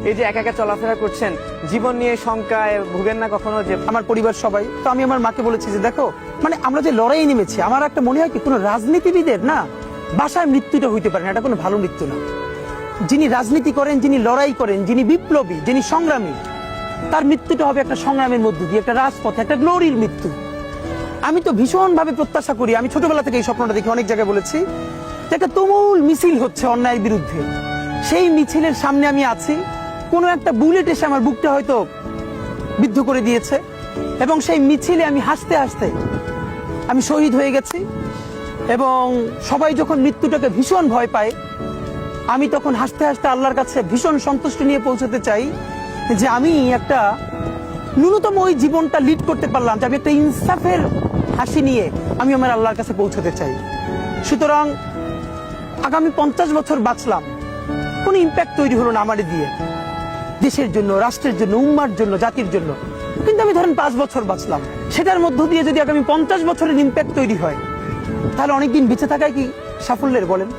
এই যে একা একা চলাফেরা করছেন, জীবন নিয়ে শঙ্কায় ভুগেন না কখনো? যে আমার পরিবার সবাই তো, আমি আমার মাকে বলেছি যে দেখো, মানে আমরা যে লড়াই নেমেছি, আমার একটা মনে হয় কি কোনো রাজনীতিবিদের না বাসায় মৃত্যুটা হইতে পারে না, এটা কোনো ভালো মৃত্যু না। যিনি রাজনীতি করেন, যিনি লড়াই করেন, যিনি বিপ্লবী, যিনি সংগ্রামী, তার মৃত্যুটা হবে একটা সংগ্রামের মধ্য দিয়ে, একটা রাজপথে, একটা গ্লোরির মৃত্যু। আমি তো ভীষণভাবে প্রত্যাশা করি, আমি ছোটবেলা থেকে এই স্বপ্নটা দেখি, অনেক জায়গায় বলেছি যে একটা তুমুল মিছিল হচ্ছে অন্যায়ের বিরুদ্ধে, সেই মিছিলের সামনে আমি আছি, কোনো একটা বুলেট এসে আমার বুকটা হয়তো বিদ্ধ করে দিয়েছে, এবং সেই মিছিলে আমি হাসতে হাসতে আমি শহীদ হয়ে গেছি। এবং সবাই যখন মৃত্যুটাকে ভীষণ ভয় পায়, আমি তখন হাসতে হাসতে আল্লাহর কাছে ভীষণ সন্তুষ্টি নিয়ে পৌঁছতে চাই যে আমি একটা ন্যূনতম ওই জীবনটা লিড করতে পারলাম, যে আমি একটা ইনসাফের হাসি নিয়ে আমি আমার আল্লাহর কাছে পৌঁছতে চাই। সুতরাং আগামী 50 বছর বাঁচলাম, কোনো ইম্প্যাক্ট তৈরি হলো না আমারে দিয়ে, দেশের জন্য, রাষ্ট্রের জন্য, উম্মার জন্য, জাতির জন্য। কিন্তু আমি ধরেন 5 বছর বাঁচলাম, সেটার মধ্য দিয়ে যদি আগামী 50 বছরের ইম্প্যাক্ট তৈরি হয়, তাহলে অনেকদিন বেঁচে থাকায় কি সাফল্যের বলেন?